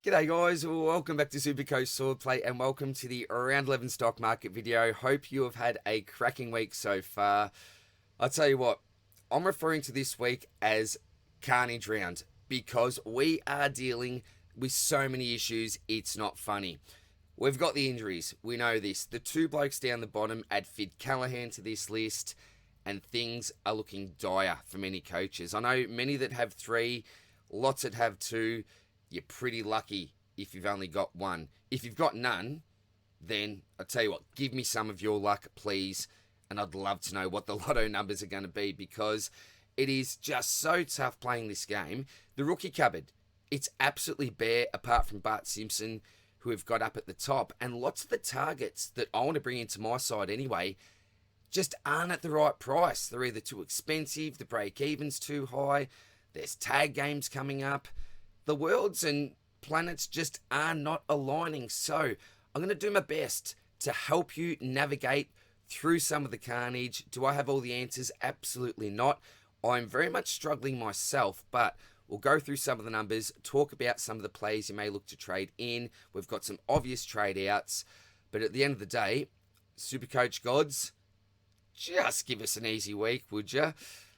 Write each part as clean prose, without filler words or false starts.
G'day guys, welcome back to Supercoach Swordplay and welcome to the Round 11 stock market video. Hope you have had a cracking week so far. I'll tell you what, I'm referring to this week as Carnage Round because we are dealing with so many issues, it's not funny. We've got the injuries, we know this. The two blokes down the bottom add Fid Callahan to this list and things are looking dire for many coaches. I know many that have three, lots that have two. You're pretty lucky if you've only got one. If you've got none, then I'll tell you what, give me some of your luck, please. And I'd love to know what the lotto numbers are going to be because it is just so tough playing this game. The rookie cupboard, it's absolutely bare apart from Bart Simpson, who have got up at the top. And lots of the targets that I want to bring into my side anyway just aren't at the right price. They're either too expensive, the break-even's too high, there's tag games coming up. The worlds and planets just are not aligning. So I'm going to do my best to help you navigate through some of the carnage. Do I have all the answers? Absolutely not. I'm very much struggling myself, but we'll go through some of the numbers, talk about some of the plays you may look to trade in. We've got some obvious trade outs, but at the end of the day, Supercoach gods, just give us an easy week, would you?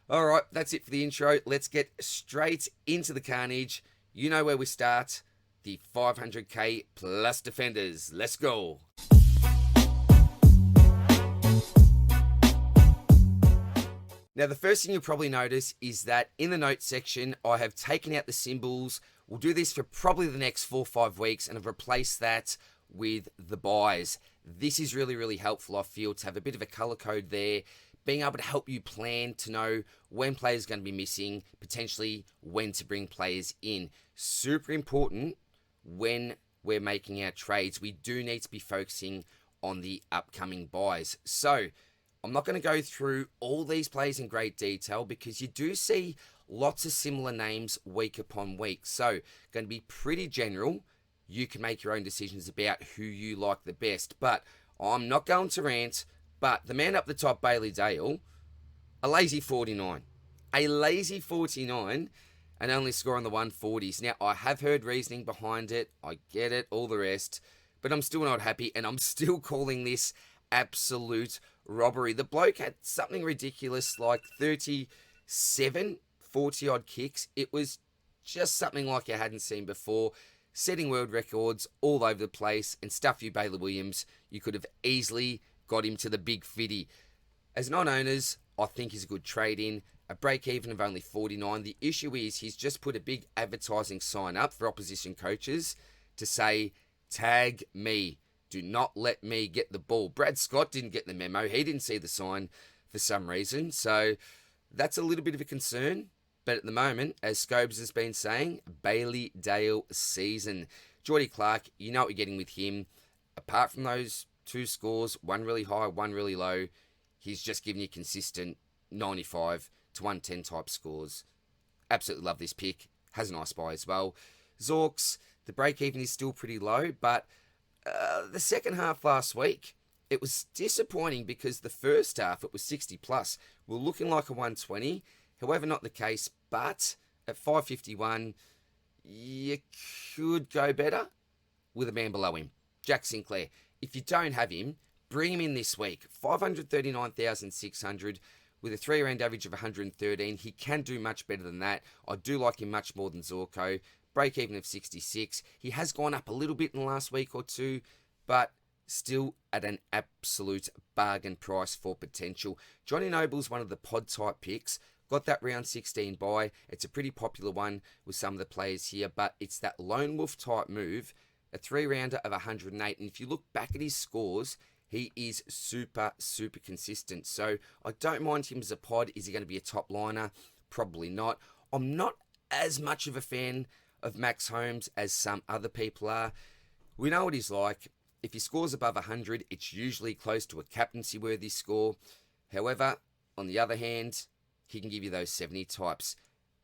All right, that's it for the intro. Let's get straight into the carnage. You know where we start, the 500k plus defenders. Let's go. Now, the first thing you'll probably notice is that in the notes section, I have taken out the symbols. We'll do this for probably the next 4 or 5 weeks and have replaced that with the buys. This is really, really helpful, I feel, to have a bit of a color code there, being able to help you plan to know when players are going to be missing, potentially when to bring players in. Super important when we're making our trades. We do need to be focusing on the upcoming buys. So I'm not going to go through all these plays in great detail because you do see lots of similar names week upon week. So going to be pretty general. You can make your own decisions about who you like the best. But I'm not going to rant. But the man up the top, Bailey Dale, a lazy 49. A lazy 49 and only scoring the 140s. Now, I have heard reasoning behind it. I get it, all the rest. But I'm still not happy, and I'm still calling this absolute robbery. The bloke had something ridiculous like 37, 40-odd kicks. It was just something like I hadn't seen before. Setting world records all over the place. And stuff you, Bailey Williams, you could have easily got him to the big 50. As non-owners, I think he's a good trade-in. A break-even of only 49. The issue is he's just put a big advertising sign up for opposition coaches to say, tag me. Do not let me get the ball. Brad Scott didn't get the memo. He didn't see the sign for some reason. So that's a little bit of a concern. But at the moment, as Scobes has been saying, Bailey Dale season. Geordie Clark, you know what you're getting with him. Apart from those two scores, one really high, one really low, he's just giving you consistent 95 to 110 type scores. Absolutely love this pick. Has a nice buy as well. Zorks, the break-even is still pretty low, but the second half last week, it was disappointing because the first half, it was 60 plus. We're looking like a 120. However, not the case, but at 551, you could go better with a man below him. Jack Sinclair. If you don't have him, bring him in this week. 539,600 with a 3-round average of 113. He can do much better than that. I do like him much more than Zorko. Break even of 66. He has gone up a little bit in the last week or two, but still at an absolute bargain price for potential. Johnny Noble's one of the pod type picks. Got that round 16 buy. It's a pretty popular one with some of the players here, but it's that lone wolf type move. A 3-rounder of 108. And if you look back at his scores, he is super, super consistent. So I don't mind him as a pod. Is he going to be a top liner? Probably not. I'm not as much of a fan of Max Holmes as some other people are. We know what he's like. If he scores above 100, it's usually close to a captaincy-worthy score. However, on the other hand, he can give you those 70 types.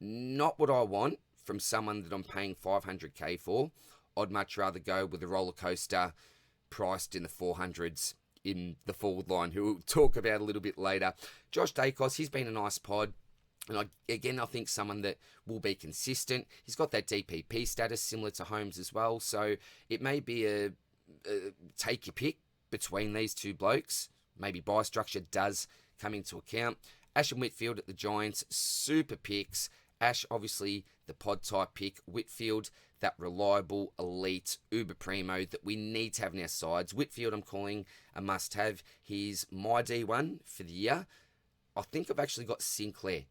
Not what I want from someone that I'm paying 500k for. I'd much rather go with a roller coaster priced in the 400s in the forward line, who we'll talk about a little bit later. Josh Dacos, he's been a nice pod. And I think someone that will be consistent. He's got that DPP status similar to Holmes as well. So it may be a take your pick between these two blokes. Maybe buy structure does come into account. Ash and Whitfield at the Giants, super picks. Ash, obviously, the pod type pick. Whitfield, that reliable, elite, uber primo that we need to have in our sides. Whitfield, I'm calling a must have. He's my D1 for the year. I think I've actually got Sinclair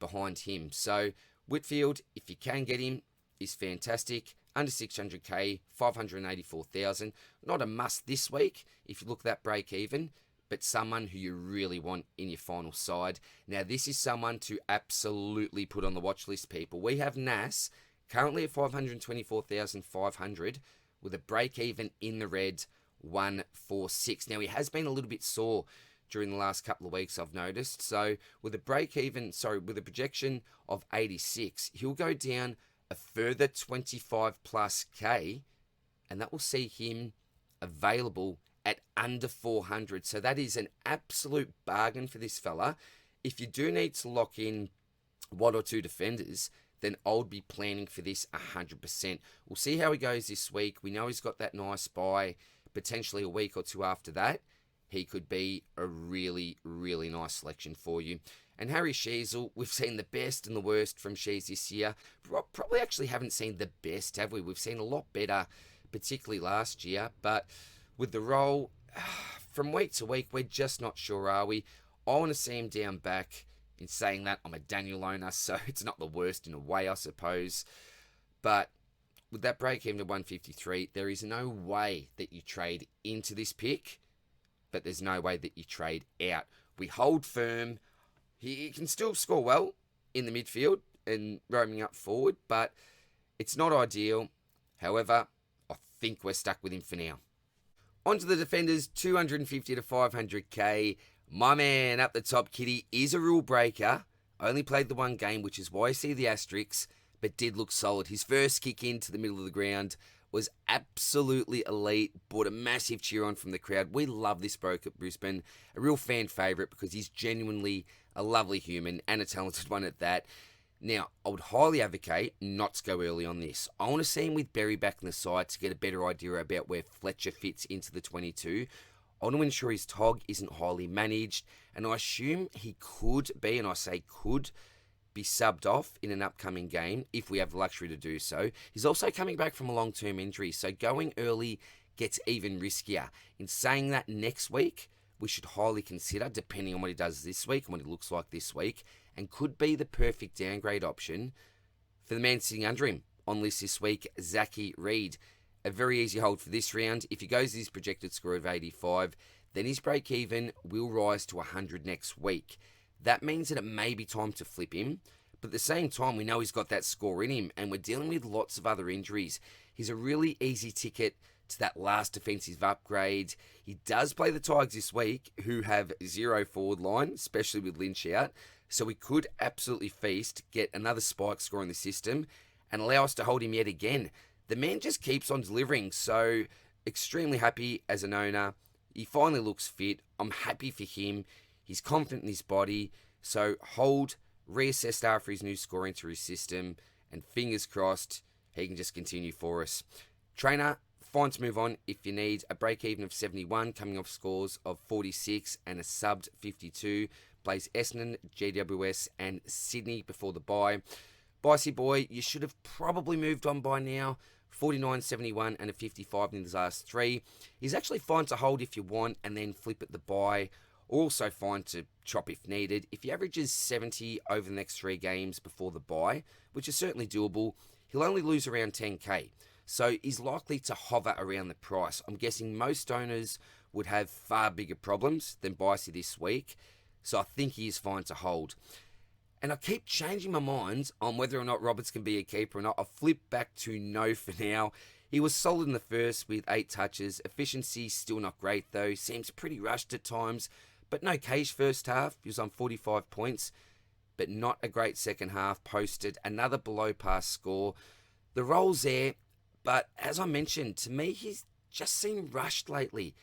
behind him. So Whitfield, if you can get him, is fantastic. Under 600k, 584,000. Not a must this week if you look at that break even, but someone who you really want in your final side. Now, this is someone to absolutely put on the watch list, people. We have Nas currently at 524,500 with a break even in the red, 146. Now, he has been a little bit sore during the last couple of weeks, I've noticed. So with a with a projection of 86, he'll go down a further 25 plus K, and that will see him available at under 400. So that is an absolute bargain for this fella. If you do need to lock in one or two defenders, then I would be planning for this 100%. We'll see how he goes this week. We know he's got that nice bye, potentially a week or two after that. He could be a really, really nice selection for you. And Harry Sheasel, we've seen the best and the worst from Shees this year. Probably actually haven't seen the best, have we? We've seen a lot better, particularly last year. But with the role, from week to week, we're just not sure, are we? I want to see him down back. In saying that, I'm a Daniel owner, so it's not the worst in a way, I suppose. But with that break even to 153, there is no way that you trade into this pick, but there's no way that you trade out. We hold firm. He can still score well in the midfield and roaming up forward, but it's not ideal. However, I think we're stuck with him for now. On to the defenders, 250 to 500k. My man up the top, Kitty, is a rule breaker. Only played the one game, which is why I see the asterisks, but did look solid. His first kick into the middle of the ground was absolutely elite, brought a massive cheer on from the crowd. We love this bloke at Brisbane, a real fan favourite because he's genuinely a lovely human and a talented one at that. Now, I would highly advocate not to go early on this. I want to see him with Berry back in the side to get a better idea about where Fletcher fits into the 22. I want to ensure his TOG isn't highly managed, and I assume he could be, and I say could, be subbed off in an upcoming game if we have the luxury to do so. He's also coming back from a long-term injury, so going early gets even riskier. In saying that, next week, we should highly consider, depending on what he does this week and what he looks like this week, and could be the perfect downgrade option for the man sitting under him on list this week, Zachy Reid. A very easy hold for this round. If he goes his projected score of 85, then his break-even will rise to 100 next week. That means that it may be time to flip him, but at the same time, we know he's got that score in him, and we're dealing with lots of other injuries. He's a really easy ticket to that last defensive upgrade. He does play the Tigers this week, who have zero forward line, especially with Lynch out, so we could absolutely feast, get another spike score in the system, and allow us to hold him yet again. The man just keeps on delivering, so extremely happy as an owner. He finally looks fit. I'm happy for him. He's confident in his body, so hold, reassess after his new score into his system, and fingers crossed he can just continue for us. Trainer, fine to move on if you need a break-even of 71, coming off scores of 46 and a subbed 52. Plays Essendon, GWS, and Sydney before the bye. Bicey boy, you should have probably moved on by now. 49, 71, and a 55 in his last three. He's actually fine to hold if you want and then flip at the bye. Also fine to chop if needed. If he averages 70 over the next 3 games before the bye, which is certainly doable, he'll only lose around 10k. So he's likely to hover around the price. I'm guessing most owners would have far bigger problems than Bicey this week. So I think he is fine to hold. And I keep changing my mind on whether or not Roberts can be a keeper or not. I'll flip back to no for now. He was solid in the first with 8 touches. Efficiency still not great though. Seems pretty rushed at times. But no cage first half. He was on 45 points. But not a great second half. Posted another below par score. The role's there. But as I mentioned, to me, he's just seemed rushed lately.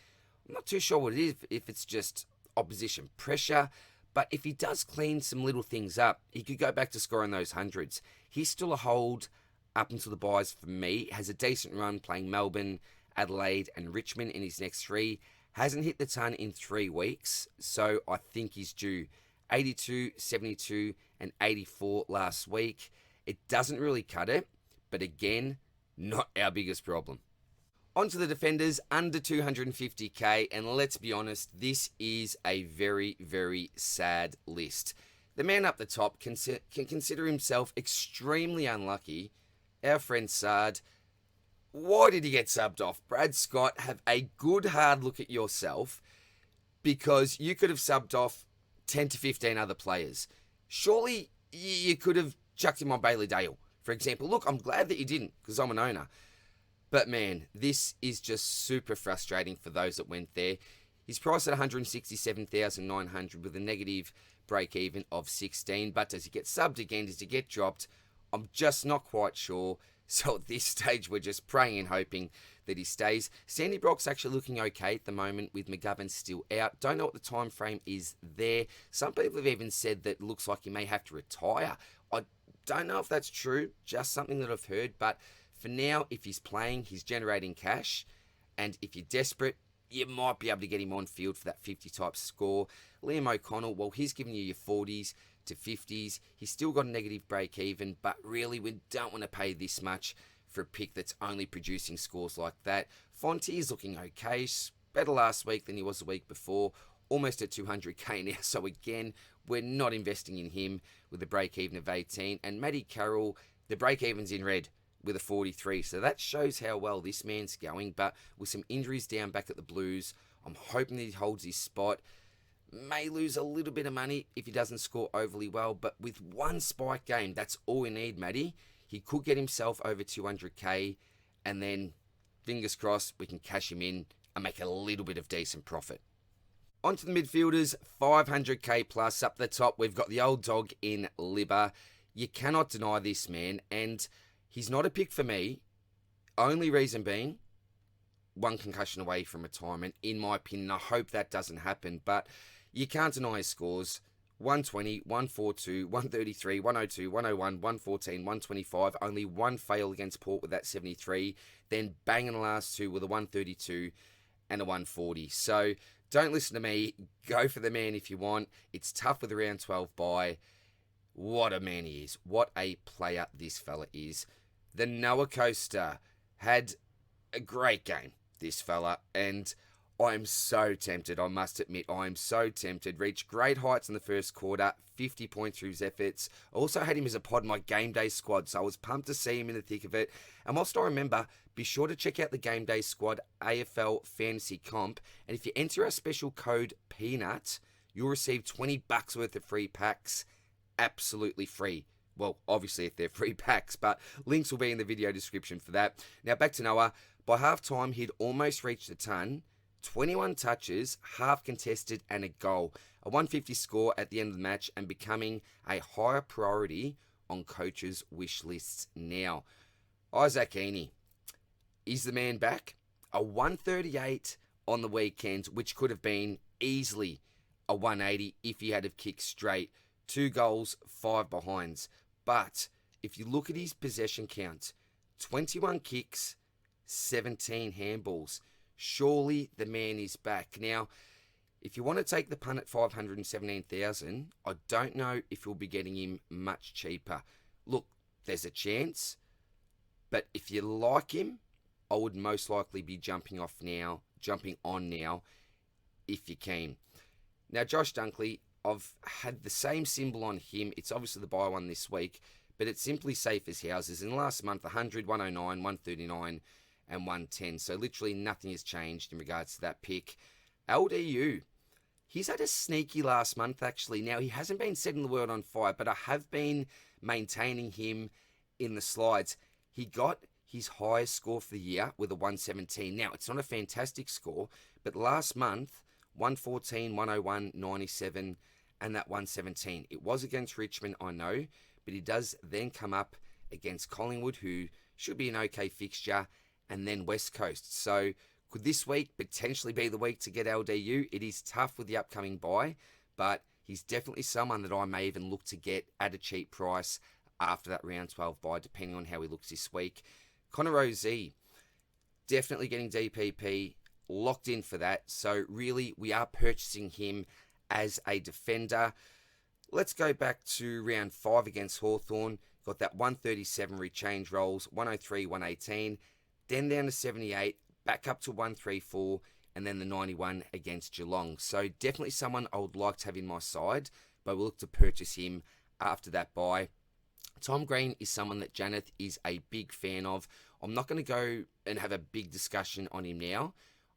I'm not too sure what it is. If it's just opposition pressure. But if he does clean some little things up, he could go back to scoring those hundreds. He's still a hold up until the buys for me. Has a decent run playing Melbourne, Adelaide and Richmond in his next three. Hasn't hit the ton in 3 weeks, so I think he's due. 82, 72 and 84 last week. It doesn't really cut it, but again, not our biggest problem. On to the defenders under 250k, and let's be honest, this is a very, very sad list. The man up the top can consider himself extremely unlucky. Our friend Sard, why did he get subbed off? Brad Scott, have a good hard look at yourself, because you could have subbed off 10 to 15 other players. Surely you could have chucked him on Bailey Dale, for example. Look, I'm glad that you didn't, because I'm an owner. But man, this is just super frustrating for those that went there. He's priced at 167,900 with a negative break even of 16. But does he get subbed again? Does he get dropped? I'm just not quite sure. So at this stage, we're just praying and hoping that he stays. Sandy Brock's actually looking okay at the moment with McGovern still out. Don't know what the time frame is there. Some people have even said that it looks like he may have to retire. I don't know if that's true, just something that I've heard. But for now, if he's playing, he's generating cash. And if you're desperate, you might be able to get him on field for that 50 type score. Liam O'Connell, well, he's giving you your 40s to 50s. He's still got a negative break even, but really we don't want to pay this much for a pick that's only producing scores like that. Fonte is looking okay. Better last week than he was the week before. Almost at 200k now. So again, we're not investing in him with a break even of 18. And Matty Carroll, the break even's in red with a 43. So that shows how well this man's going. But with some injuries down back at the Blues, I'm hoping that he holds his spot. May lose a little bit of money if he doesn't score overly well. But with one spike game, that's all we need, Matty. He could get himself over 200k. And then, fingers crossed, we can cash him in and make a little bit of decent profit. On to the midfielders, 500k plus. Up the top, we've got the old dog in Libba. You cannot deny this man. And he's not a pick for me. Only reason being, one concussion away from retirement, in my opinion. I hope that doesn't happen, but you can't deny his scores. 120, 142, 133, 102, 101, 114, 125. Only one fail against Port with that 73. Then bang in the last two with a 132 and a 140. So don't listen to me. Go for the man if you want. It's tough with a round 12 bye. What a man he is. What a player this fella is. The Noah Coaster had a great game, this fella, and I'm so tempted, I must admit, I'm so tempted. Reached great heights in the first quarter, 50 points through his efforts. I also had him as a pod in my game day squad, so I was pumped to see him in the thick of it. And whilst I remember, be sure to check out the game day squad AFL Fantasy Comp, and if you enter our special code PEANUT, you'll receive $20 worth of free packs, absolutely free. Well, obviously if they're free packs, but links will be in the video description for that. Now back to Noah. By half-time, he'd almost reached a ton. 21 touches, half contested and a goal. A 150 score at the end of the match and becoming a higher priority on coaches' wish lists now. Isaac Heaney, is the man back? A 138 on the weekend, which could have been easily a 180 if he had have kicked straight. 2 goals, 5 behinds. But if you look at his possession count, 21 kicks, 17 handballs. Surely the man is back. Now, if you want to take the punt at 517,000, I don't know if you'll be getting him much cheaper. Look, there's a chance, but if you like him, I would most likely be jumping on now, if you can. Now, Josh Dunkley, I've had the same symbol on him. It's obviously the buy one this week, but it's simply safe as houses. In the last month, 100, 109, 139, and 110. So literally nothing has changed in regards to that pick. LDU, he's had a sneaky last month actually. Now he hasn't been setting the world on fire, but I have been maintaining him in the slides. He got his highest score for the year with a 117. Now it's not a fantastic score, but last month 114, 101, 97 and that 117. It was against Richmond, I know, but he does then come up against Collingwood, who should be an okay fixture, and then West Coast. So could this week potentially be the week to get LDU? It is tough with the upcoming bye, but he's definitely someone that I may even look to get at a cheap price after that round 12 bye, depending on how he looks this week. Connor OZ, definitely getting DPP, locked in for that. So really, we are purchasing him as a defender. Let's go back to round 5 against Hawthorn. Got that 137 rechange rolls, 103, 118, then down to 78, back up to 134, and then the 91 against Geelong. So definitely someone I would like to have in my side, but we'll look to purchase him after that bye. Tom Green is someone that Janeth is a big fan of. I'm not going to go and have a big discussion on him now.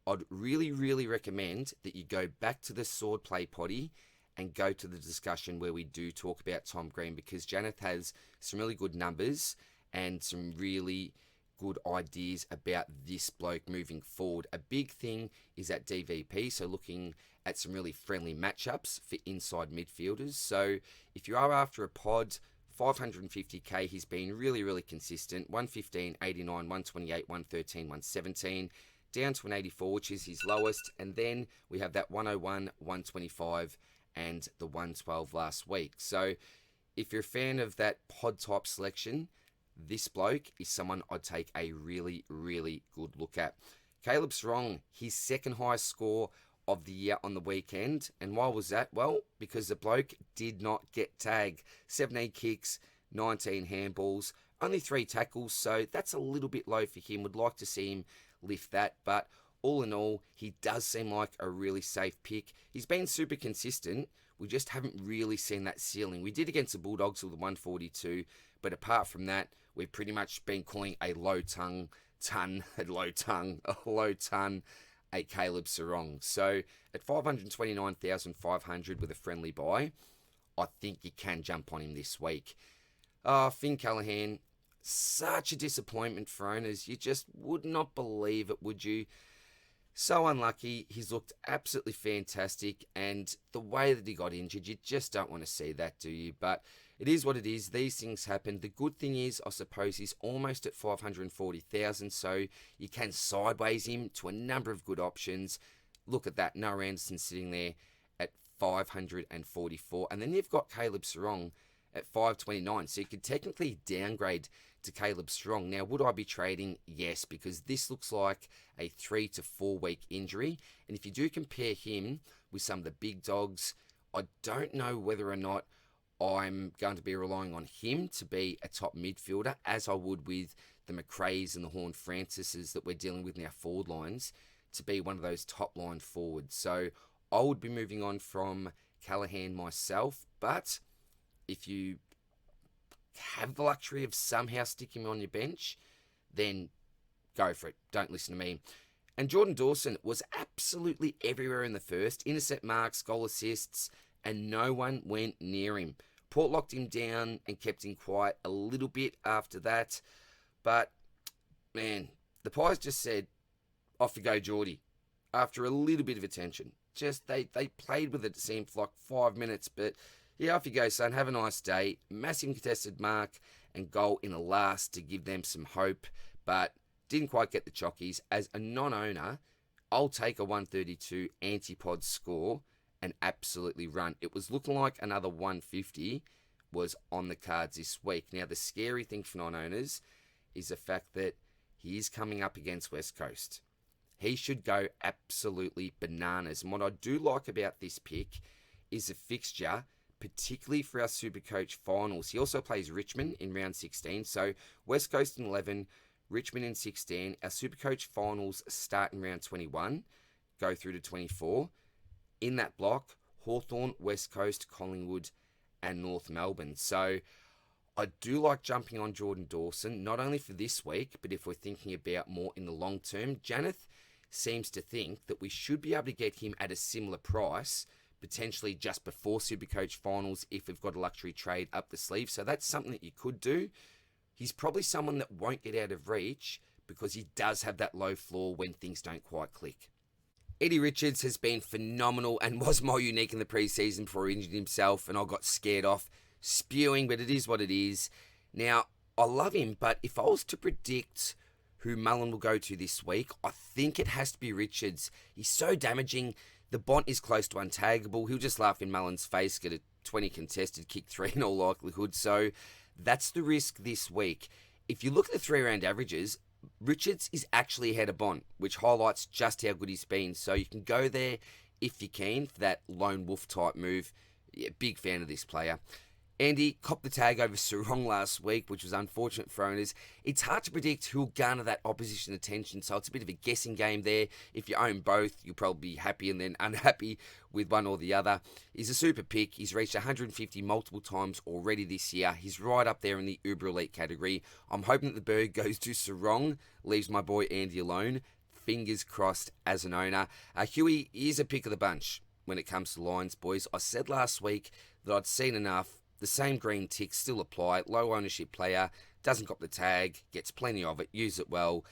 I'd really, really recommend that you go back to the Swordplay potty and go to the discussion where we do talk about Tom Green, because Janeth has some really good numbers and some really good ideas about this bloke moving forward. A big thing is that DVP, so looking at some really friendly matchups for inside midfielders. So if you are after a pod, 550k, he's been really, really consistent. 115, 89, 128, 113, 117, down to an 84, which is his lowest. And then we have that 101, 125, and the 112 last week. So if you're a fan of that pod type selection, this bloke is someone I'd take a really, really good look at. Caleb Serong, his second highest score of the year on the weekend. And why was that? Well, because the bloke did not get tagged. 17 kicks, 19 handballs, only 3 tackles. So that's a little bit low for him. Would like to see him lift that. But all in all, he does seem like a really safe pick. He's been super consistent. We just haven't really seen that ceiling. We did against the Bulldogs with the 142. But apart from that, we've pretty much been calling a low ton, a Caleb Serong. So at 529,500 with a friendly buy, I think you can jump on him this week. Finn Callaghan, such a disappointment for owners. You just would not believe it, would you? So unlucky. He's looked absolutely fantastic, and the way that he got injured, you just don't want to see that, do you? But it is what it is. These things happen. The good thing is, I suppose, he's almost at 540,000, so you can sideways him to a number of good options. Look at that. Noah Anderson sitting there at 544. And then you've got Caleb Serong at 529. So you could technically downgrade to Caleb Serong. Now, would I be trading? Yes, because this looks like a 3 to 4 week injury. And if you do compare him with some of the big dogs, I don't know whether or not I'm going to be relying on him to be a top midfielder, as I would with the McRae's and the Horn Francises that we're dealing with in our forward lines, to be one of those top line forwards. So I would be moving on from Callaghan myself, but if you have the luxury of somehow sticking him on your bench, then go for it. Don't listen to me. And Jordan Dawson was absolutely everywhere in the first. Intercept marks, goal assists, and no one went near him. Port locked him down and kept him quiet a little bit after that. But, man, the Pies just said, off you go, Geordie. After a little bit of attention. Just, they played with it, it seemed like 5 minutes, but yeah, off you go, son. Have a nice day. Massive contested mark and goal in the last to give them some hope, but didn't quite get the chockies. As a non-owner, I'll take a 132 antipod score and absolutely run. It was looking like another 150 was on the cards this week. Now, the scary thing for non-owners is the fact that he is coming up against West Coast. He should go absolutely bananas. And what I do like about this pick is the fixture, particularly for our Supercoach finals. He also plays Richmond in round 16. So West Coast in 11, Richmond in 16. Our Supercoach finals start in round 21, go through to 24. In that block, Hawthorn, West Coast, Collingwood, and North Melbourne. So I do like jumping on Jordan Dawson, not only for this week, but if we're thinking about more in the long term. Janeth seems to think that we should be able to get him at a similar price, potentially just before Supercoach finals if we've got a luxury trade up the sleeve. So that's something that you could do. He's probably someone that won't get out of reach because he does have that low floor when things don't quite click. Eddie Richards has been phenomenal and was more unique in the preseason before he injured himself, and I got scared off spewing, but it is what it is. Now, I love him, but if I was to predict who Mullen will go to this week, I think it has to be Richards. He's so damaging. The Bont is close to untaggable. He'll just laugh in Mullen's face, get a 20 contested, kick 3 in all likelihood. So that's the risk this week. If you look at the 3-round averages, Richards is actually ahead of Bont, which highlights just how good he's been. So you can go there if you can for that lone wolf type move. Yeah, big fan of this player. Andy copped the tag over Sarong last week, which was unfortunate for owners. It's hard to predict who'll garner that opposition attention, so it's a bit of a guessing game there. If you own both, you'll probably be happy and then unhappy with one or the other. He's a super pick. He's reached 150 multiple times already this year. He's right up there in the uber elite category. I'm hoping that the bird goes to Sarong, leaves my boy Andy alone. Fingers crossed as an owner. Huey is a pick of the bunch when it comes to lines, boys. I said last week that I'd seen enough. The same green ticks still apply. Low ownership player, doesn't cop the tag, gets plenty of it, use it well,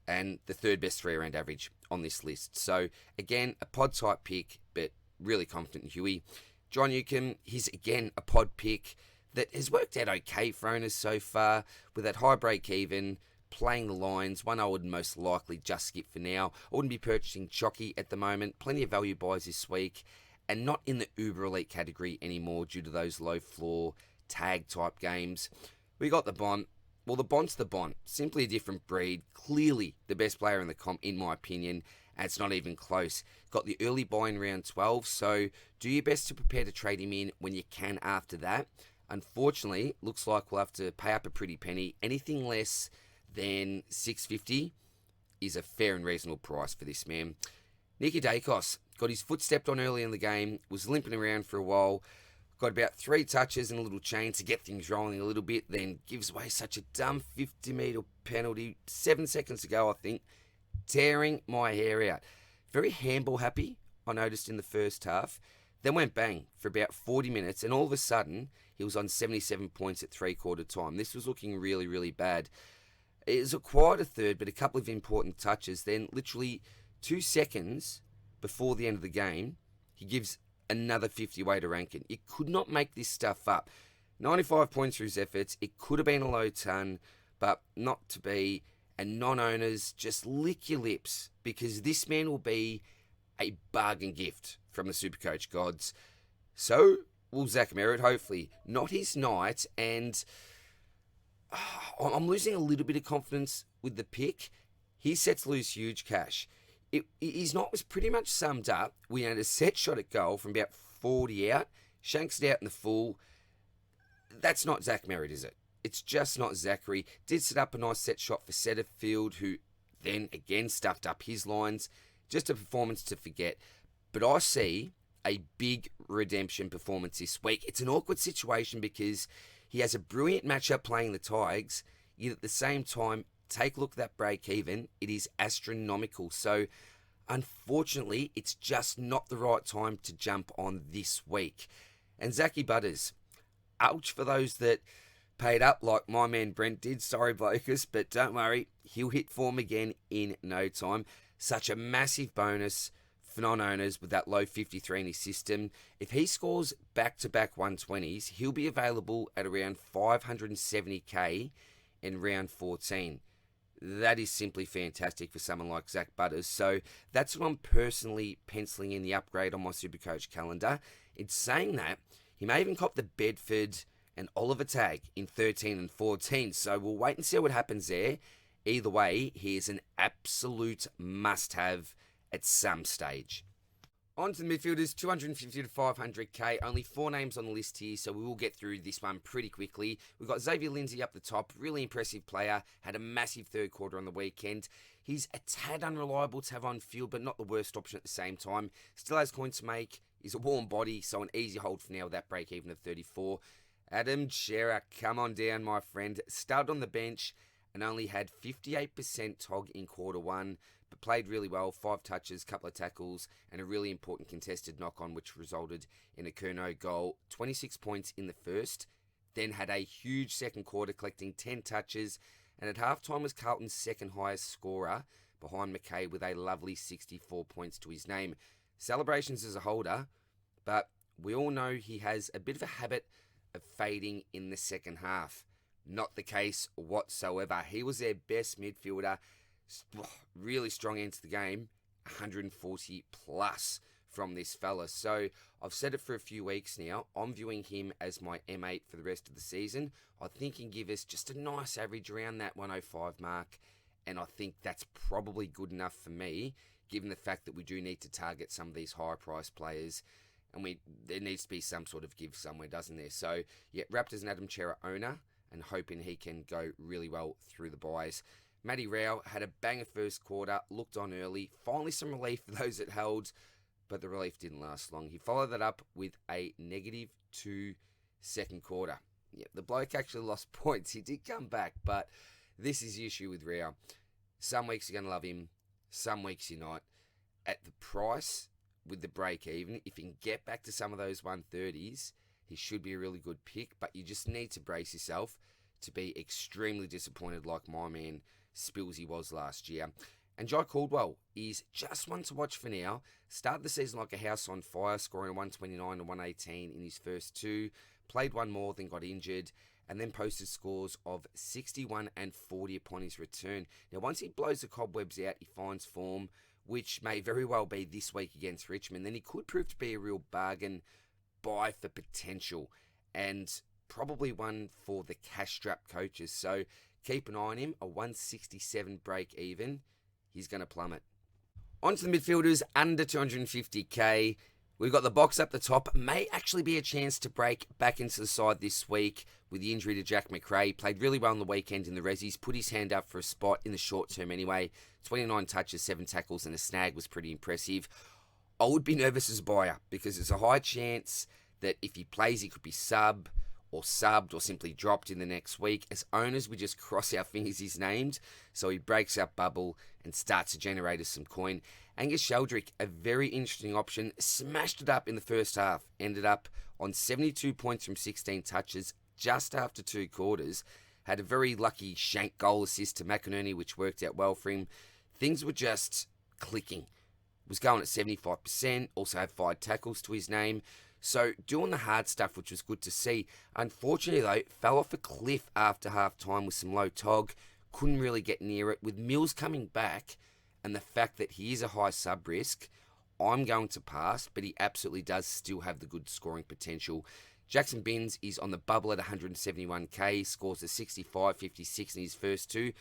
and the third best 3-round average on this list. So, again, a pod type pick, but really confident in Huey. John Newcomb, he's again a pod pick that has worked out okay for owners so far, with that high break even, playing the lines, one I would most likely just skip for now. I wouldn't be purchasing Jockey at the moment, plenty of value buys this week, and not in the uber elite category anymore due to those low floor tag type games. We got the Bont. Well, the Bont's the Bont. Simply a different breed. Clearly the best player in the comp, in my opinion, and it's not even close. Got the early buy in round 12, so do your best to prepare to trade him in when you can after that. Unfortunately, looks like we'll have to pay up a pretty penny. Anything less than $6.50 is a fair and reasonable price for this man. Nicky Dacos got his foot stepped on early in the game, was limping around for a while, got about 3 touches and a little chain to get things rolling a little bit, then gives away such a dumb 50-metre penalty 7 seconds ago, I think, tearing my hair out. Very handball happy, I noticed in the first half, then went bang for about 40 minutes, and all of a sudden, he was on 77 points at three-quarter time. This was looking really, really bad. It was a quieter third, but a couple of important touches, then literally 2 seconds before the end of the game, he gives another 50 away to Rankin. You could not make this stuff up. 95 points for his efforts. It could have been a low ton, but not to be. And non-owners, just lick your lips, because this man will be a bargain gift from the Supercoach gods. So will Zach Merritt, hopefully. Not his night, and I'm losing a little bit of confidence with the pick. He sets loose huge cash. His night was pretty much summed up. We had a set shot at goal from about 40 out. Shanks it out in the full. That's not Zach Merritt, is it? It's just not Zachary. Did set up a nice set shot for Setterfield, who then again stuffed up his lines. Just a performance to forget. But I see a big redemption performance this week. It's an awkward situation because he has a brilliant matchup playing the Tigers, yet at the same time, take a look at that break even. It is astronomical. So, unfortunately, it's just not the right time to jump on this week. And Zachy Butters, ouch for those that paid up like my man Brent did. Sorry, Blokers, but don't worry. He'll hit form again in no time. Such a massive bonus for non-owners with that low 53 in his system. If he scores back-to-back 120s, he'll be available at around 570k in round 14. That is simply fantastic for someone like Zach Butters. So that's what I'm personally penciling in the upgrade on my Supercoach calendar. In saying that, he may even cop the Bedford and Oliver tag in 13 and 14. So we'll wait and see what happens there. Either way, he is an absolute must-have at some stage. On to the midfielders, 250 to 500k. Only 4 names on the list here, so we will get through this one pretty quickly. We've got Xavier Lindsay up the top. Really impressive player. Had a massive third quarter on the weekend. He's a tad unreliable to have on field, but not the worst option at the same time. Still has coins to make. He's a warm body, so an easy hold for now with that break even of 34. Adam Shearer, come on down, my friend. Started on the bench and only had 58% TOG in quarter one, but played really well. 5 touches, couple of tackles, and a really important contested knock-on, which resulted in a Curnow goal. 26 points in the first, then had a huge second quarter, collecting 10 touches, and at halftime was Carlton's second highest scorer, behind McKay with a lovely 64 points to his name. Celebrations as a holder, but we all know he has a bit of a habit of fading in the second half. Not the case whatsoever. He was their best midfielder. Really strong end to the game. 140 plus from this fella. So I've said it for a few weeks now. I'm viewing him as my M8 for the rest of the season. I think he can give us just a nice average around that 105 mark. And I think that's probably good enough for me, given the fact that we do need to target some of these higher price players. And there needs to be some sort of give somewhere, doesn't there? So, yeah, Raptors and Adam Chera owner, and hoping he can go really well through the buys. Matty Rao had a banger first quarter, looked on early. Finally some relief for those that held, but the relief didn't last long. He followed that up with a -2 second quarter. Yeah, the bloke actually lost points. He did come back, but this is the issue with Rao. Some weeks you're going to love him, some weeks you're not. At the price, with the break even, if he can get back to some of those 130s, he should be a really good pick, but you just need to brace yourself to be extremely disappointed like my man Spillsy was last year. And Jai Caldwell is just one to watch for now. Started the season like a house on fire, scoring a 129 and 118 in his first two. Played one more, then got injured, and then posted scores of 61 and 40 upon his return. Now, once he blows the cobwebs out, he finds form, which may very well be this week against Richmond. Then he could prove to be a real bargain buy for potential, and probably one for the cash-strapped coaches. So keep an eye on him. A 167 break even. He's going to plummet. On to the midfielders under 250k. We've got the box up the top. May actually be a chance to break back into the side this week with the injury to Jack McRae. Played really well on the weekend in the Rezzies. Put his hand up for a spot in the short term anyway. 29 touches, 7 tackles and a snag was pretty impressive. I would be nervous as a buyer because there's a high chance that if he plays, he could be subbed or simply dropped in the next week. As owners, we just cross our fingers he's named, so he breaks our bubble and starts to generate us some coin. Angus Sheldrick, a very interesting option, smashed it up in the first half, ended up on 72 points from 16 touches just after 2 quarters, had a very lucky shank goal assist to McInerney, which worked out well for him. Things were just clicking. Was going at 75%, also had 5 tackles to his name. So doing the hard stuff, which was good to see. Unfortunately, though, fell off a cliff after half-time with some low tog. Couldn't really get near it. With Mills coming back and the fact that he is a high sub-risk, I'm going to pass, but he absolutely does still have the good scoring potential. Jackson Binns is on the bubble at 171k, scores a 65, 56 in his first 2.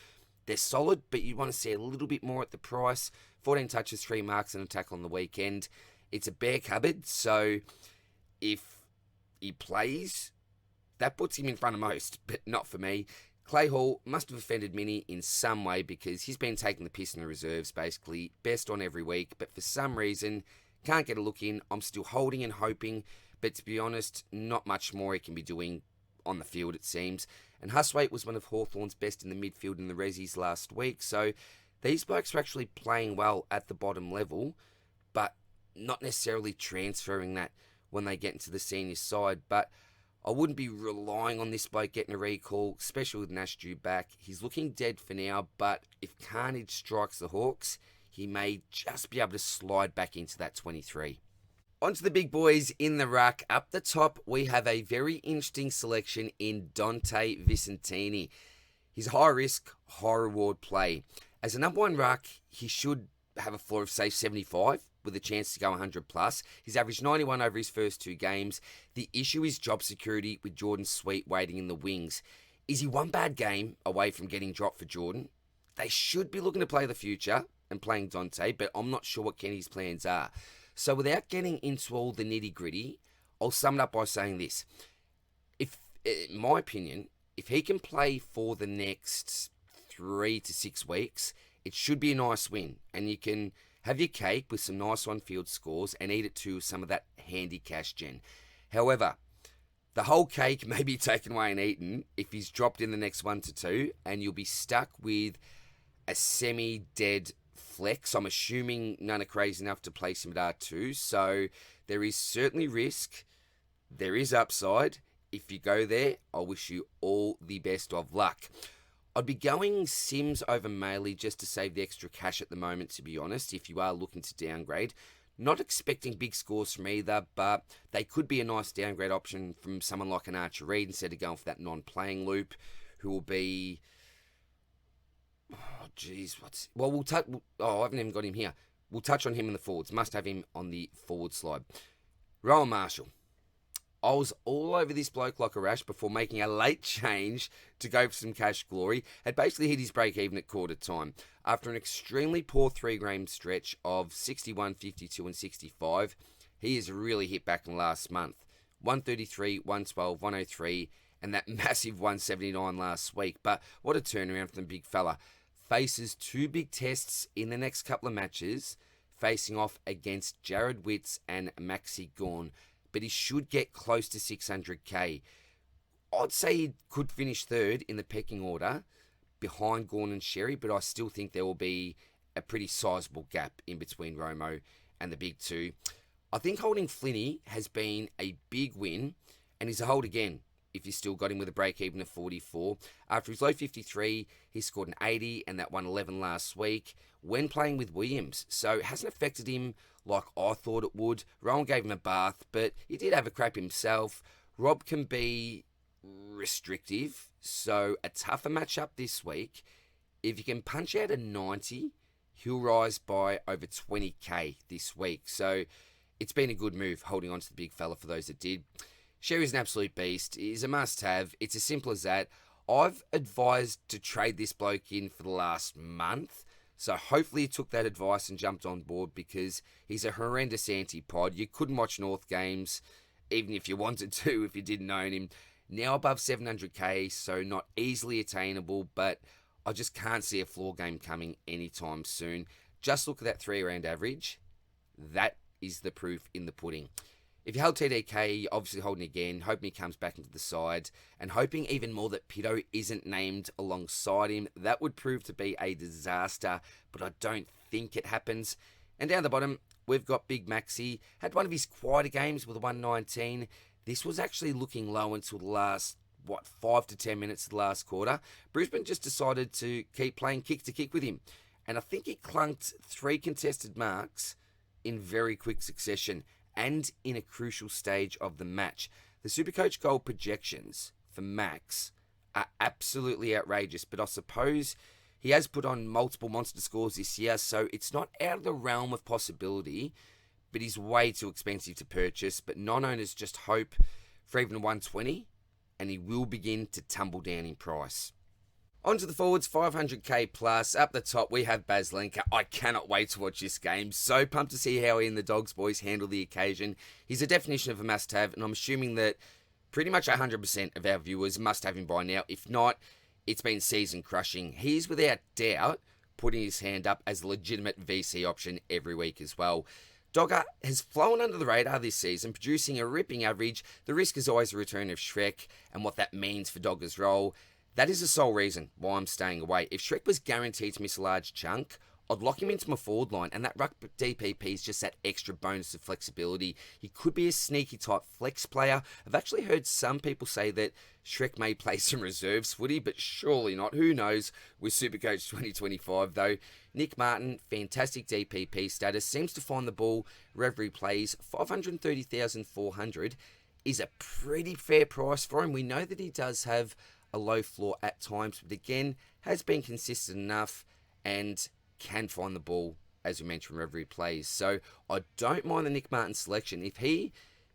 They're solid, but you want to see a little bit more at the price. 14 touches, 3 marks and a tackle on the weekend. It's a bare cupboard, so if he plays, that puts him in front of most, but not for me. Clay Hall must have offended Minnie in some way because he's been taking the piss in the reserves, basically. Best on every week, but for some reason, can't get a look in. I'm still holding and hoping, but to be honest, not much more he can be doing on the field, it seems. And Huswaite was one of Hawthorn's best in the midfield in the Rezzies last week, so these blokes are actually playing well at the bottom level, but not necessarily transferring that when they get into the senior side. But I wouldn't be relying on this bloke getting a recall, especially with Nash due back. He's looking dead for now, but if Carnage strikes the Hawks, he may just be able to slide back into that 23. On to the big boys in the ruck. Up the top, we have a very interesting selection in Dante Vicentini. He's a high risk, high reward play. As a number 1 ruck, he should have a floor of, say, 75 with a chance to go 100 plus. He's averaged 91 over his first 2 games. The issue is job security with Jordan Sweet waiting in the wings. Is he one bad game away from getting dropped for Jordan? They should be looking to play the future and playing Dante, but I'm not sure what Kenny's plans are. So without getting into all the nitty-gritty, I'll sum it up by saying this. In my opinion, if he can play for the next 3 to 6 weeks, it should be a nice win. And you can have your cake with some nice on-field scores and eat it too with some of that handy cash gen. However, the whole cake may be taken away and eaten if he's dropped in the next 1 to 2, and you'll be stuck with a semi-dead flex. I'm assuming none are crazy enough to place him at R2, so there is certainly risk. There is upside. If you go there, I wish you all the best of luck. I'd be going Sims over Maley just to save the extra cash at the moment, to be honest, if you are looking to downgrade. Not expecting big scores from either, but they could be a nice downgrade option from someone like an Archer Reed instead of going for that non-playing loop, who will be... Oh, jeez, I haven't even got him here. We'll touch on him in the forwards. Must have him on the forward slide. Rowan Marshall. I was all over this bloke like a rash before making a late change to go for some cash glory. Had basically hit his break even at quarter time. After an extremely poor 3-game stretch of 61, 52 and 65, he has really hit back in the last month. 133, 112, 103 and that massive 179 last week. But what a turnaround from the big fella. Faces 2 big tests in the next couple of matches, facing off against Jared Witts and Maxi Gawn. But he should get close to 600k. I'd say he could finish third in the pecking order behind Gawn and Sherry, but I still think there will be a pretty sizable gap in between Romo and the big two. I think holding Flinney has been a big win, and he's a hold again if you still got him with a break-even of 44. After his low 53, he scored an 80 and that 111 last week when playing with Williams. So it hasn't affected him like I thought it would. Rowan gave him a bath, but he did have a crap himself. Rob can be restrictive, so a tougher matchup this week. If you can punch out a 90, he'll rise by over 20k this week. So it's been a good move holding on to the big fella for those that did. Sherry's an absolute beast. He's a must-have. It's as simple as that. I've advised to trade this bloke in for the last month, so hopefully he took that advice and jumped on board because he's a horrendous anti-pod. You couldn't watch North games, even if you wanted to, if you didn't own him. Now above 700k, so not easily attainable, but I just can't see a floor game coming anytime soon. Just look at that 3-round average. That is the proof in the pudding. If you held TDK, you're obviously holding again, hoping he comes back into the side, and hoping even more that Pitto isn't named alongside him. That would prove to be a disaster, but I don't think it happens. And down the bottom, we've got Big Maxi. Had one of his quieter games with a 119. This was actually looking low until the last, 5 to 10 minutes of the last quarter. Brisbane just decided to keep playing kick to kick with him. And I think he clunked 3 contested marks in very quick succession, and in a crucial stage of the match. The Supercoach goal projections for Max are absolutely outrageous, but I suppose he has put on multiple monster scores this year, so it's not out of the realm of possibility, but he's way too expensive to purchase. But non-owners just hope for even 120, and he will begin to tumble down in price. On to the forwards, 500k plus. Up the top, we have Baslenka. I cannot wait to watch this game. So pumped to see how he and the Dogs boys handle the occasion. He's a definition of a must-have, and I'm assuming that pretty much 100% of our viewers must have him by now. If not, it's been season-crushing. He's without doubt putting his hand up as a legitimate VC option every week as well. Dogger has flown under the radar this season, producing a ripping average. The risk is always the return of Shrek and what that means for Dogger's role. That is the sole reason why I'm staying away. If Shrek was guaranteed to miss a large chunk, I'd lock him into my forward line, and that Ruck DPP is just that extra bonus of flexibility. He could be a sneaky type flex player. I've actually heard some people say that Shrek may play some reserves footy, but surely not. Who knows with Supercoach 2025, though. Nick Martin, fantastic DPP status, seems to find the ball wherever he plays. 530,400 is a pretty fair price for him. We know that he does have a low floor at times, but again, has been consistent enough and can find the ball, as we mentioned, wherever he plays. So I don't mind the Nick Martin selection. If he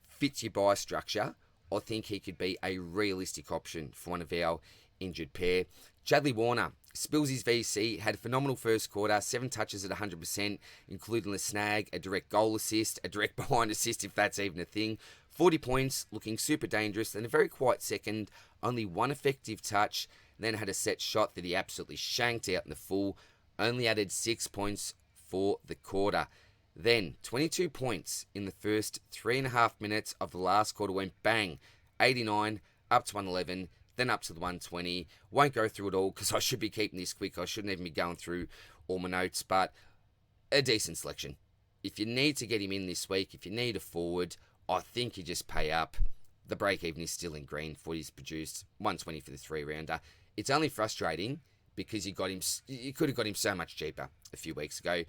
fits your buy structure, I think he could be a realistic option for one of our injured pair. Chadley Warner spills his VC, had a phenomenal first quarter, 7 touches at 100%, including a snag, a direct goal assist, a direct behind assist, if that's even a thing. 40 points, looking super dangerous, and a very quiet second, only 1 effective touch, then had a set shot that he absolutely shanked out in the full, only added 6 points for the quarter. Then 22 points in the first 3.5 minutes of the last quarter, went bang, 89 up to 111, then up to the 120. Won't go through it all because I should be keeping this quick. I shouldn't even be going through all my notes, but a decent selection. If you need to get him in this week, if you need a forward, I think you just pay up. The break-even is still in green for what he's produced. 120 for the 3-rounder. It's only frustrating because you could have got him so much cheaper a few weeks ago.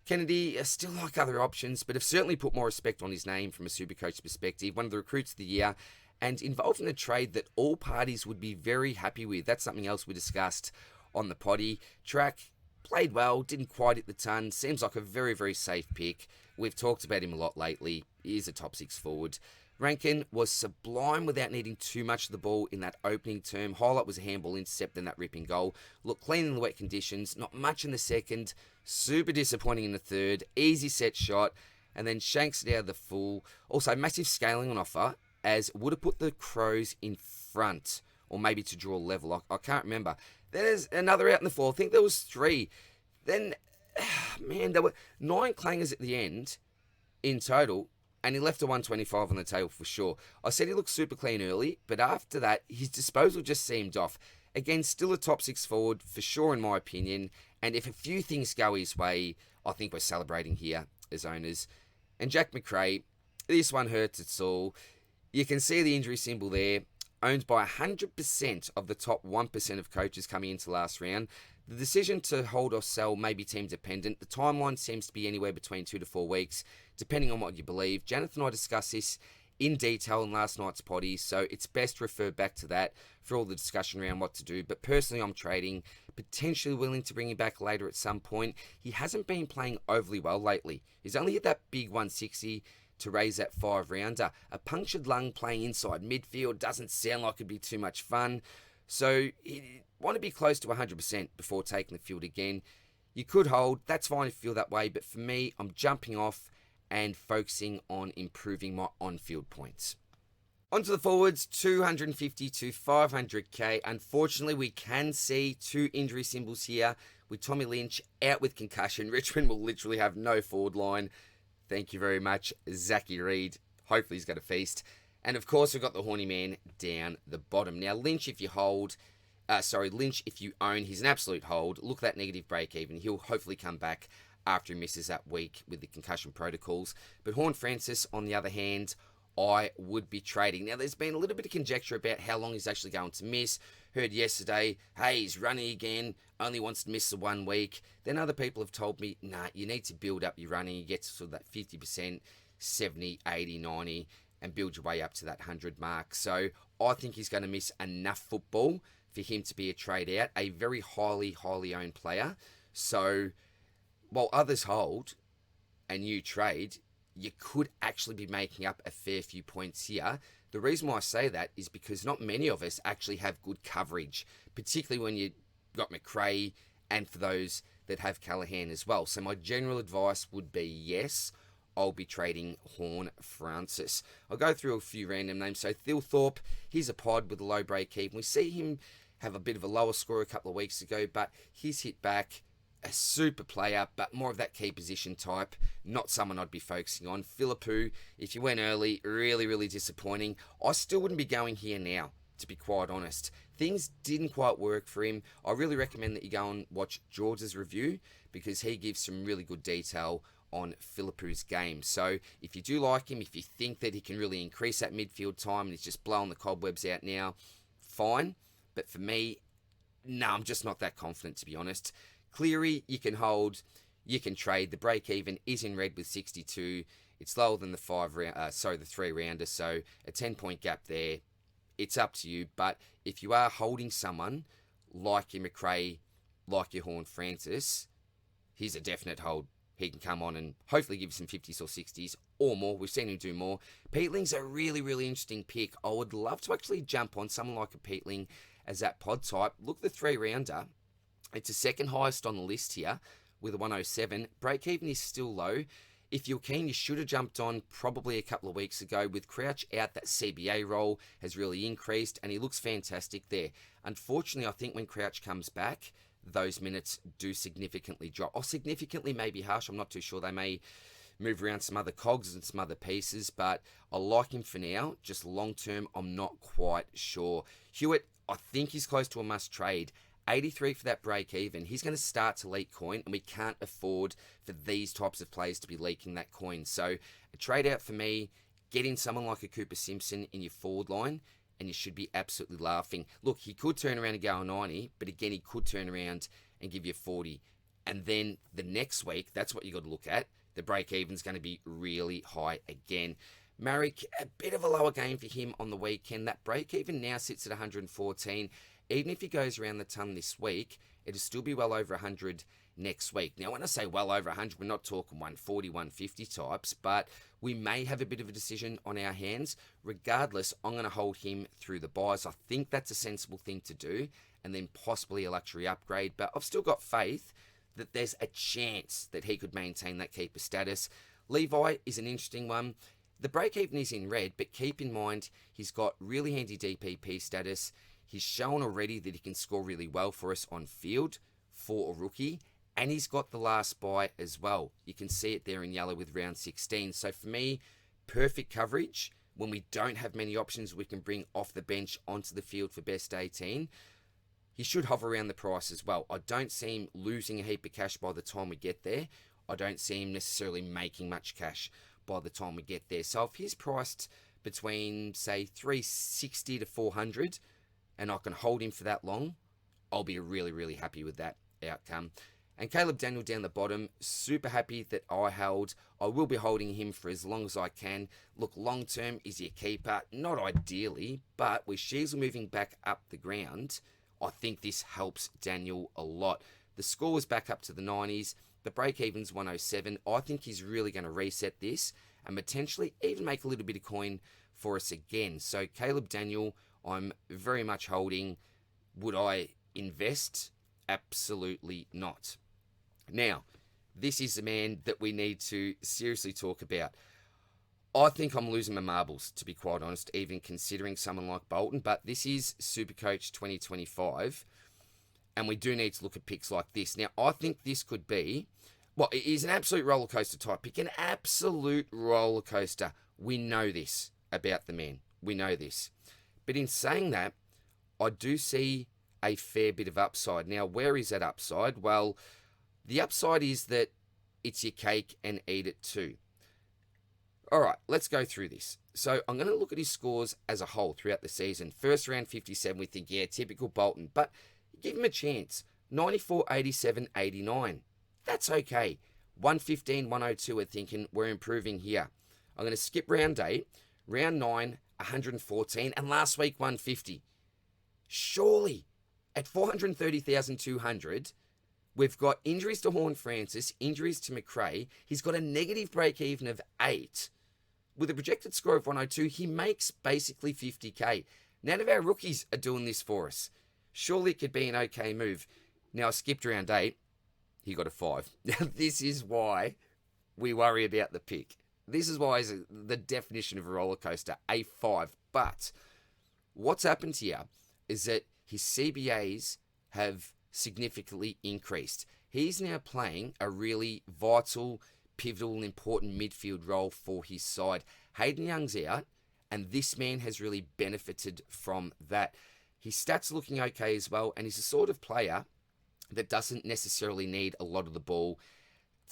Kennedy, still like other options, but have certainly put more respect on his name from a Supercoach perspective. One of the recruits of the year, and involved in a trade that all parties would be very happy with. That's something else we discussed on the potty track. Played well, didn't quite hit the ton. Seems like a very, very safe pick. We've talked about him a lot lately. He is a top 6 forward. Rankin was sublime without needing too much of the ball in that opening term. Highlight was a handball intercept and that ripping goal. Looked clean in the wet conditions, not much in the second. Super disappointing in the third. Easy set shot, and then shanks it out of the full. Also, massive scaling on offer, as would have put the Crows in front, or maybe to draw level. I can't remember. There's another out in the fall. I think there was 3. Then, man, there were 9 clangers at the end in total, and he left a 125 on the table for sure. I said he looked super clean early, but after that, his disposal just seemed off. Again, still a top 6 forward for sure in my opinion, and if a few things go his way, I think we're celebrating here as owners. And Jack Macrae, this one hurts us all. You can see the injury symbol there. Owned by 100% of the top 1% of coaches coming into last round. The decision to hold or sell may be team dependent. The timeline seems to be anywhere between 2 to 4 weeks, depending on what you believe. Janeth and I discussed this in detail in last night's potty, so it's best to refer back to that for all the discussion around what to do. But personally, I'm trading, potentially willing to bring him back later at some point. He hasn't been playing overly well lately. He's only hit that big 160 to raise that 5-rounder. A punctured lung playing inside midfield doesn't sound like it'd be too much fun. So you want to be close to 100% before taking the field again. You could hold, that's fine if you feel that way, but for me, I'm jumping off and focusing on improving my on-field points. Onto the forwards, 250 to 500k. Unfortunately, we can see 2 injury symbols here with Tommy Lynch out with concussion. Richmond will literally have no forward line. Thank you very much, Zachy Reid. Hopefully he's got a feast. And of course, we've got the horny man down the bottom. Now, Lynch, if you own, he's an absolute hold. Look at that negative break even. He'll hopefully come back after he misses that week with the concussion protocols. But Horne-Francis, on the other hand, I would be trading. Now, there's been a little bit of conjecture about how long he's actually going to miss. Heard yesterday, hey, he's running again, only wants to miss the 1 week. Then other people have told me, nah, you need to build up your running. You get to sort of that 50%, 70, 80, 90, and build your way up to that 100 mark. So I think he's going to miss enough football for him to be a trade out, a very highly, highly owned player. So while others hold and you trade, you could actually be making up a fair few points here. The reason why I say that is because not many of us actually have good coverage, particularly when you got Macrae and for those that have Callaghan as well. So my general advice would be yes, I'll be trading Horne-Francis. I'll go through a few random names. So Thilthorpe, he's a pod with a low break even. We see him have a bit of a lower score a couple of weeks ago, but he's hit back. A super player, but more of that key position type, not someone I'd be focusing on. Philippou, if you went early, really, really disappointing. I still wouldn't be going here now, to be quite honest. Things didn't quite work for him. I really recommend that you go and watch George's review, because he gives some really good detail on Philippou's game. So if you do like him, if you think that he can really increase that midfield time and he's just blowing the cobwebs out now, fine. But for me, no, I'm just not that confident, to be honest. Cleary, you can hold, you can trade. The break even is in red with 62. It's lower than the 3-rounder, so a 10-point gap there. It's up to you, but if you are holding someone like your Macrae, like your Horne-Francis, he's a definite hold. He can come on and hopefully give you some 50s or 60s or more. We've seen him do more. Peatling's a really, really interesting pick. I would love to actually jump on someone like a Peatling as that pod type. Look, the 3-rounder. It's the second highest on the list here with a 107. Break even is still low. If you're keen, you should have jumped on probably a couple of weeks ago. With Crouch out, that CBA role has really increased and he looks fantastic there. Unfortunately, I think when Crouch comes back, those minutes do significantly drop. Or significantly may be harsh. I'm not too sure. They may move around some other cogs and some other pieces, but I like him for now. Just long term, I'm not quite sure. Hewitt, I think he's close to a must trade. 83 for that break even. He's going to start to leak coin, and we can't afford for these types of players to be leaking that coin. So a trade out for me, getting someone like a Cooper Simpson in your forward line, and you should be absolutely laughing. Look, he could turn around and go a 90, but again, he could turn around and give you 40. And then the next week, that's what you got to look at. The break even's going to be really high again. Marek, a bit of a lower game for him on the weekend. That break even now sits at 114. Even if he goes around the ton this week, it'll still be well over 100 next week. Now, when I say well over 100, we're not talking 140, 150 types, but we may have a bit of a decision on our hands. Regardless, I'm going to hold him through the buys. I think that's a sensible thing to do, and then possibly a luxury upgrade. But I've still got faith that there's a chance that he could maintain that keeper status. Levi is an interesting one. The break-even is in red, but keep in mind he's got really handy DPP status. He's shown already that he can score really well for us on field for a rookie, and he's got the last buy as well. You can see it there in yellow with round 16. So for me, perfect coverage. When we don't have many options we can bring off the bench onto the field for best 18. He should hover around the price as well. I don't see him losing a heap of cash by the time we get there. I don't see him necessarily making much cash by the time we get there. So if he's priced between, say, 360 to 400, and I can hold him for that long, I'll be really, really happy with that outcome. And Caleb Daniel down the bottom, super happy that I held. I will be holding him for as long as I can. Look, long term, is he a keeper? Not ideally, but with Sheasel moving back up the ground, I think this helps Daniel a lot. The score was back up to the 90s. The break-even's 107. I think he's really going to reset this and potentially even make a little bit of coin for us again. So Caleb Daniel, I'm very much holding. Would I invest? Absolutely not. Now, this is the man that we need to seriously talk about. I think I'm losing my marbles, to be quite honest, even considering someone like Bolton. But this is Supercoach 2025, and we do need to look at picks like this. Now, I think this could be, well, it is an absolute roller coaster type pick, an absolute roller coaster. We know this about the man. We know this. But in saying that, I do see a fair bit of upside. Now, where is that upside? Well, the upside is that it's your cake and eat it too. All right, let's go through this. So I'm going to look at his scores as a whole throughout the season. First round 57, we think, yeah, typical Bolton. But give him a chance. 94, 87, 89. That's okay. 115, 102, we're thinking we're improving here. I'm going to skip round 8. Round 9, 114. And last week, 150. Surely, at 430,200, we've got injuries to Horne-Francis, injuries to McRae. He's got a negative break-even of 8. With a projected score of 102, he makes basically 50k. None of our rookies are doing this for us. Surely it could be an okay move. Now, I skipped round 8. He got a 5. Now, this is why we worry about the pick. This is why it's the definition of a roller coaster, a 5. But what's happened here is that his CBAs have significantly increased. He's now playing a really vital, pivotal, and important midfield role for his side. Hayden Young's out, and this man has really benefited from that. His stats are looking okay as well, and he's the sort of player that doesn't necessarily need a lot of the ball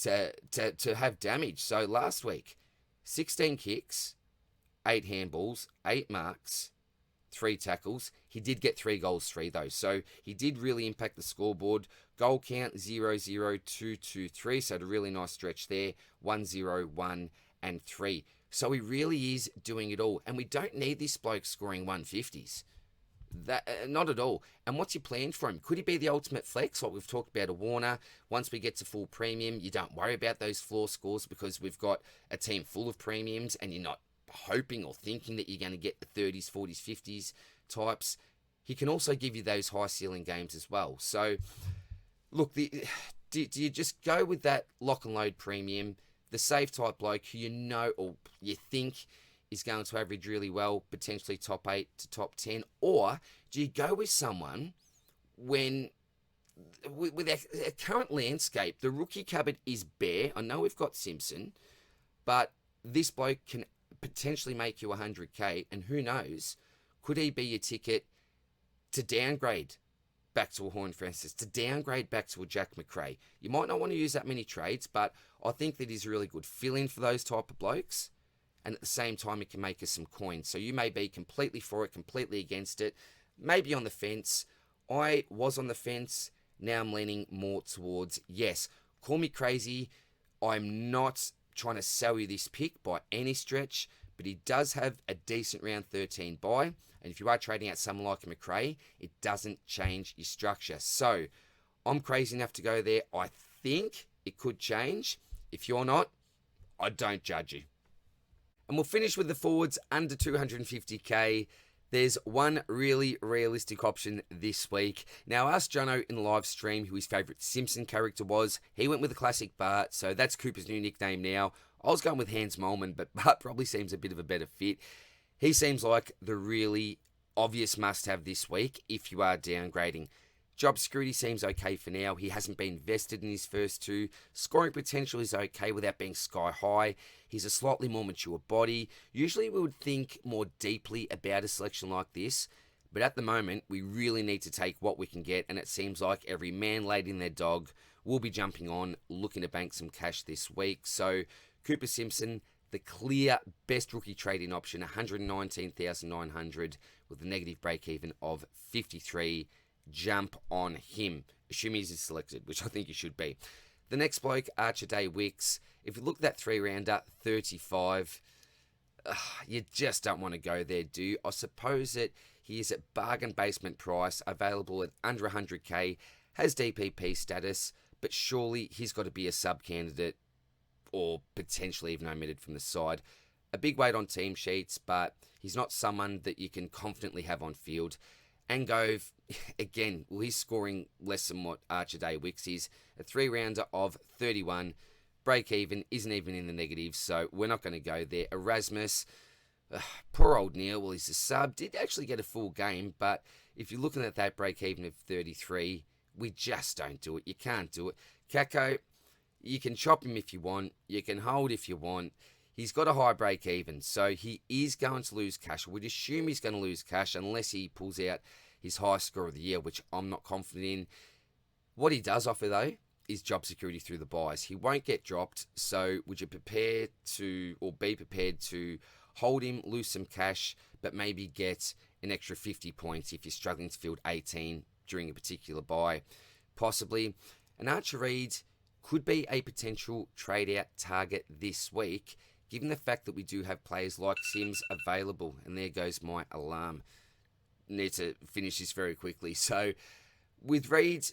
to have damage. So last week, 16 kicks, 8 handballs, 8 marks, 3 tackles. He did get 3 goals, 3 though. So he did really impact the scoreboard. Goal count 0, 0, 2, 2, 3. So a really nice stretch there. 1, 0, 1, and 3. So he really is doing it all. And we don't need this bloke scoring 150s. Not at all. And what's your plan for him? Could he be the ultimate flex? Like we've talked about a Warner. Once we get to full premium, you don't worry about those floor scores because we've got a team full of premiums and you're not hoping or thinking that you're going to get the 30s, 40s, 50s types. He can also give you those high ceiling games as well. So, look, do you just go with that lock and load premium, the safe type bloke who you know or you think is going to average really well, potentially top 8 to top 10? Or do you go with someone when, with our current landscape, the rookie cupboard is bare? I know we've got Simpson, but this bloke can potentially make you 100k, and who knows, could he be your ticket to downgrade back to a Horne-Francis, to downgrade back to a Jack McRae? You might not want to use that many trades, but I think that he's a really good fill-in for those type of blokes, and at the same time, it can make us some coins. So you may be completely for it, completely against it, maybe on the fence. I was on the fence. Now I'm leaning more towards yes. Call me crazy. I'm not trying to sell you this pick by any stretch, but he does have a decent round 13 buy. And if you are trading out someone like a McRae, it doesn't change your structure. So I'm crazy enough to go there. I think it could change. If you're not, I don't judge you. And we'll finish with the forwards under 250k. There's one really realistic option this week. Now, I asked Jono in the live stream who his favourite Simpson character was. He went with the classic Bart, so that's Cooper's new nickname now. I was going with Hans Molman, but Bart probably seems a bit of a better fit. He seems like the really obvious must-have this week if you are downgrading. Job security seems okay for now. He hasn't been vested in his first two. Scoring potential is okay without being sky high. He's a slightly more mature body. Usually we would think more deeply about a selection like this, but at the moment we really need to take what we can get, and it seems like every man laid in their dog will be jumping on, looking to bank some cash this week. So Cooper Simpson, the clear best rookie trading option, 119,900 with a negative break-even of 53. Jump on him, assuming he's selected, which I think he should be. The next bloke, Archer Day Wicks. If you look at that 3-rounder, 35, you just don't want to go there, do you? I suppose that he is at bargain basement price, available at under 100k, has DPP status, but surely he's got to be a sub-candidate or potentially even omitted from the side. A big weight on team sheets, but he's not someone that you can confidently have on field. Angove, again, well, he's scoring less than what Archer Day Wicks is. A 3-rounder of 31. Break even isn't even in the negatives, so we're not going to go there. Erasmus, poor old Neil, well, he's a sub. Did actually get a full game, but if you're looking at that break even of 33, we just don't do it. You can't do it. Kako, you can chop him if you want. You can hold if you want. He's got a high break even, so he is going to lose cash. We'd assume he's going to lose cash unless he pulls out his highest score of the year, which I'm not confident in. What he does offer, though, is job security through the buys. He won't get dropped, so would you prepare to, or be prepared to hold him, lose some cash, but maybe get an extra 50 points if you're struggling to field 18 during a particular buy? Possibly. An Archer Reed could be a potential trade-out target this week, given the fact that we do have players like Sims available. And there goes my alarm. Need to finish this very quickly. So, with Reed,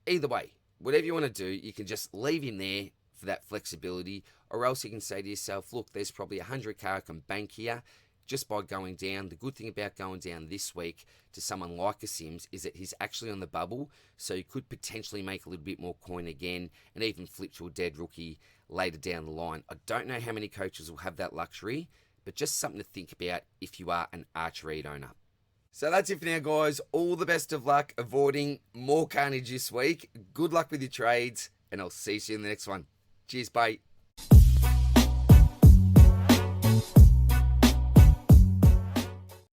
either way, whatever you want to do, you can just leave him there for that flexibility, or else you can say to yourself, look, there's probably 100k I can bank here just by going down. The good thing about going down this week to someone like a Sims is that he's actually on the bubble, so you could potentially make a little bit more coin again and even flip to a dead rookie later down the line. I don't know how many coaches will have that luxury, but just something to think about if you are an Archer Reed owner. So that's it for now, guys. All the best of luck avoiding more carnage this week. Good luck with your trades, and I'll see you in the next one. Cheers, bye.